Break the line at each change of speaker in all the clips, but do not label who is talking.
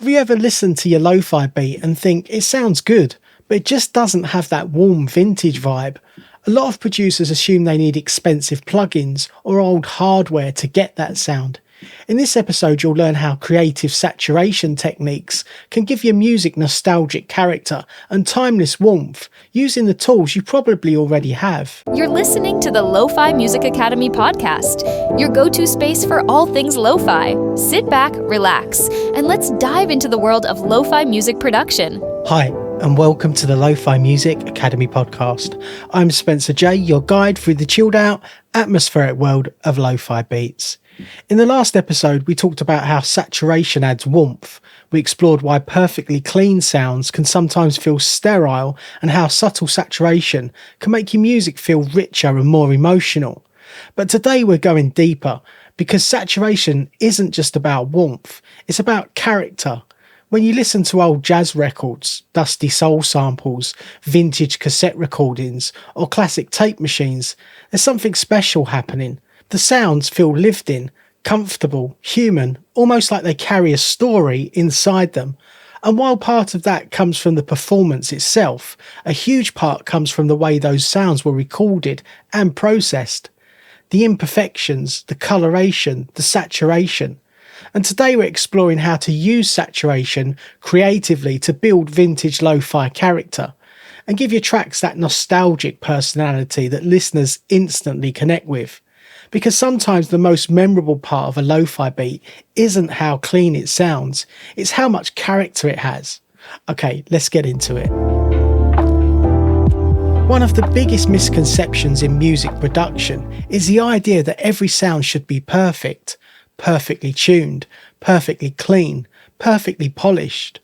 Have you ever listened to your lo-fi beat and think it sounds good, but it just doesn't have that warm vintage vibe? A lot of producers assume they need expensive plugins or old hardware to get that sound. In this episode, you'll learn how creative saturation techniques can give your music nostalgic character and timeless warmth using the tools you probably already have.
You're listening to the Lofi Music Academy podcast, your go-to space for all things lo-fi. Sit back, relax, and let's dive into the world of lo-fi music production.
Hi, and welcome to the Lofi Music Academy podcast. I'm Spencer J, your guide through the chilled out, atmospheric world of lo-fi beats. In the last episode, we talked about how saturation adds warmth. We explored why perfectly clean sounds can sometimes feel sterile and how subtle saturation can make your music feel richer and more emotional. But today we're going deeper because saturation isn't just about warmth, it's about character. When you listen to old jazz records, dusty soul samples, vintage cassette recordings, or classic tape machines, there's something special happening. The sounds feel lived in, comfortable, human, almost like they carry a story inside them. And while part of that comes from the performance itself, a huge part comes from the way those sounds were recorded and processed. The imperfections, the coloration, the saturation. And today we're exploring how to use saturation creatively to build vintage lo-fi character and give your tracks that nostalgic personality that listeners instantly connect with. Because sometimes the most memorable part of a lo-fi beat isn't how clean it sounds, it's how much character it has. Okay, let's get into it. One of the biggest misconceptions in music production is the idea that every sound should be perfect, perfectly tuned, perfectly clean, perfectly polished.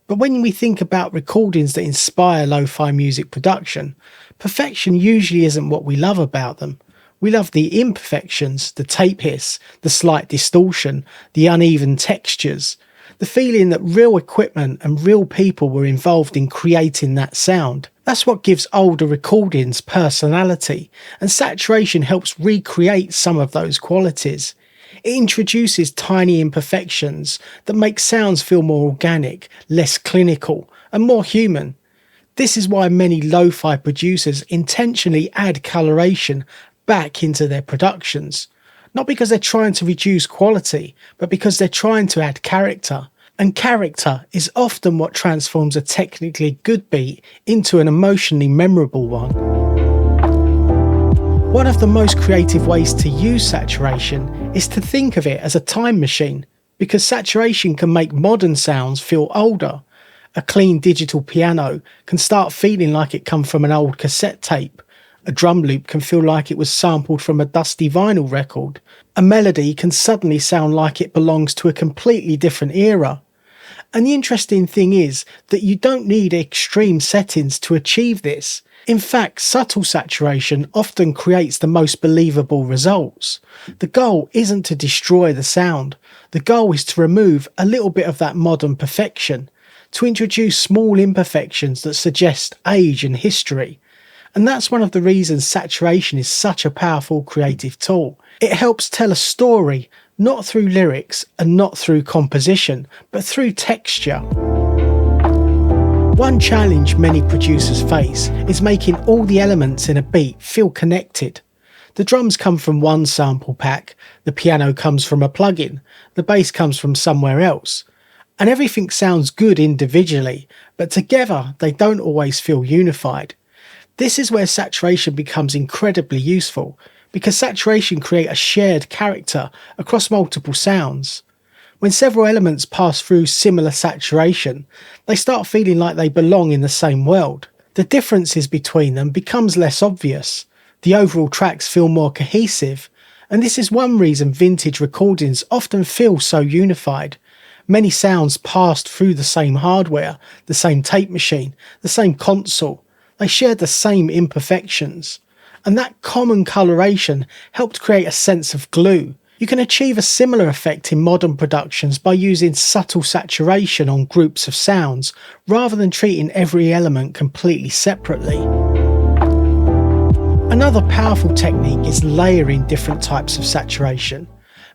But when we think about recordings that inspire lo-fi music production, perfection usually isn't what we love about them. We love the imperfections, the tape hiss, the slight distortion, the uneven textures, the feeling that real equipment and real people were involved in creating that sound. That's what gives older recordings personality, and saturation helps recreate some of those qualities. It introduces tiny imperfections that make sounds feel more organic, less clinical, and more human. This is why many lo-fi producers intentionally add coloration back into their productions, not because they're trying to reduce quality, but because they're trying to add character. And character is often what transforms a technically good beat into an emotionally memorable one. One of the most creative ways to use saturation is to think of it as a time machine, because saturation can make modern sounds feel older. A clean digital piano can start feeling like it come from an old cassette tape. A drum loop can feel like it was sampled from a dusty vinyl record. A melody can suddenly sound like it belongs to a completely different era. And the interesting thing is that you don't need extreme settings to achieve this. In fact, subtle saturation often creates the most believable results. The goal isn't to destroy the sound. The goal is to remove a little bit of that modern perfection, to introduce small imperfections that suggest age and history. And that's one of the reasons saturation is such a powerful creative tool. It helps tell a story, not through lyrics and not through composition, but through texture. One challenge many producers face is making all the elements in a beat feel connected. The drums come from one sample pack, the piano comes from a plugin, the bass comes from somewhere else. And everything sounds good individually, but together they don't always feel unified. This is where saturation becomes incredibly useful, because saturation creates a shared character across multiple sounds. When several elements pass through similar saturation, they start feeling like they belong in the same world. The differences between them becomes less obvious. The overall tracks feel more cohesive, and this is one reason vintage recordings often feel so unified. Many sounds passed through the same hardware, the same tape machine, the same console. They shared the same imperfections, and that common coloration helped create a sense of glue. You can achieve a similar effect in modern productions by using subtle saturation on groups of sounds, rather than treating every element completely separately. Another powerful technique is layering different types of saturation.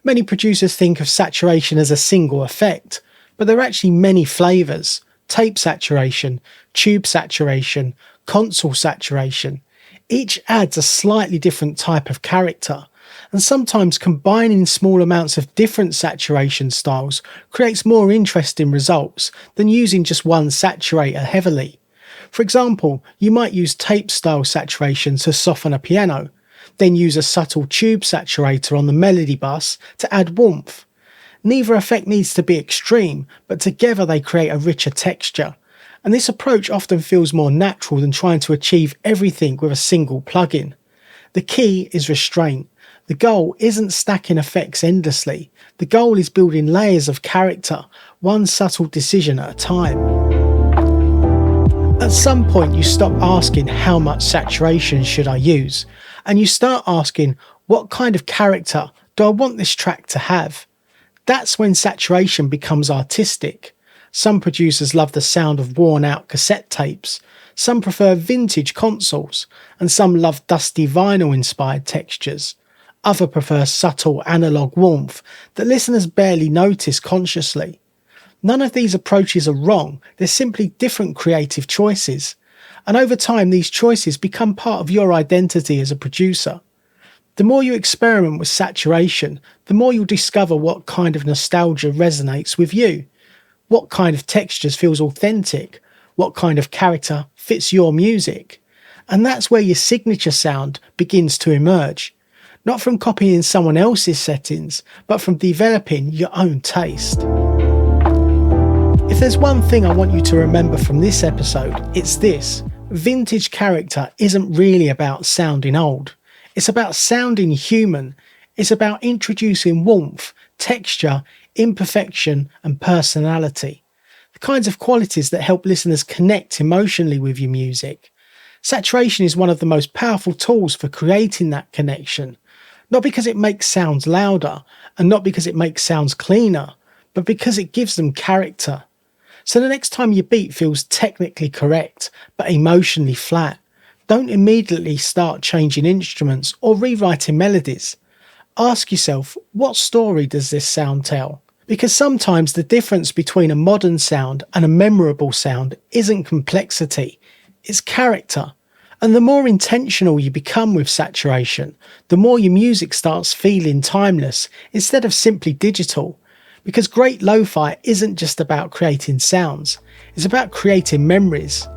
Many producers think of saturation as a single effect, but there are actually many flavours: tape saturation, tube saturation, console saturation. Each adds a slightly different type of character, and sometimes combining small amounts of different saturation styles creates more interesting results than using just one saturator heavily. For example, you might use tape style saturation to soften a piano, then use a subtle tube saturator on the melody bus to add warmth. Neither effect needs to be extreme, but together they create a richer texture. And this approach often feels more natural than trying to achieve everything with a single plugin. The key is restraint. The goal isn't stacking effects endlessly. The goal is building layers of character, one subtle decision at a time. At some point you stop asking how much saturation should I use, and you start asking what kind of character do I want this track to have. That's when saturation becomes artistic. Some producers love the sound of worn out cassette tapes, some prefer vintage consoles, and some love dusty vinyl inspired textures. Others prefer subtle analog warmth that listeners barely notice consciously. None of these approaches are wrong, they're simply different creative choices. And over time these choices become part of your identity as a producer. The more you experiment with saturation, the more you'll discover what kind of nostalgia resonates with you, what kind of textures feels authentic, what kind of character fits your music. And that's where your signature sound begins to emerge, not from copying someone else's settings, but from developing your own taste. If there's one thing I want you to remember from this episode, it's this: vintage character isn't really about sounding old. It's about sounding human. It's about introducing warmth, texture, imperfection, and personality. The kinds of qualities that help listeners connect emotionally with your music. Saturation is one of the most powerful tools for creating that connection. Not because it makes sounds louder, and not because it makes sounds cleaner, but because it gives them character. So the next time your beat feels technically correct, but emotionally flat, don't immediately start changing instruments or rewriting melodies. Ask yourself, what story does this sound tell? Because sometimes the difference between a modern sound and a memorable sound isn't complexity, it's character. And the more intentional you become with saturation, the more your music starts feeling timeless instead of simply digital. Because great lo-fi isn't just about creating sounds, it's about creating memories.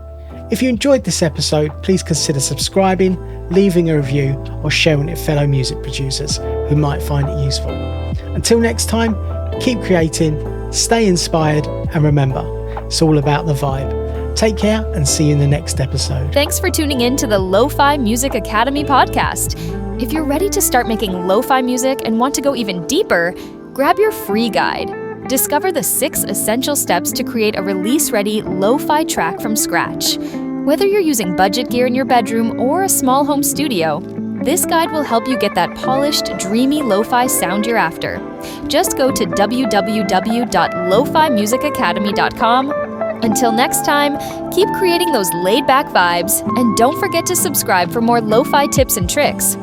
If you enjoyed this episode, please consider subscribing, leaving a review, or sharing it with fellow music producers who might find it useful. Until next time, keep creating, stay inspired, and remember, it's all about the vibe. Take care and see you in the next episode.
Thanks for tuning in to the Lo-Fi Music Academy podcast. If you're ready to start making lo-fi music and want to go even deeper, grab your free guide. Discover the 6 essential steps to create a release-ready lo-fi track from scratch. Whether you're using budget gear in your bedroom or a small home studio, this guide will help you get that polished, dreamy lo-fi sound you're after. Just go to www.lofimusicacademy.com. Until next time, keep creating those laid-back vibes, and don't forget to subscribe for more lo-fi tips and tricks.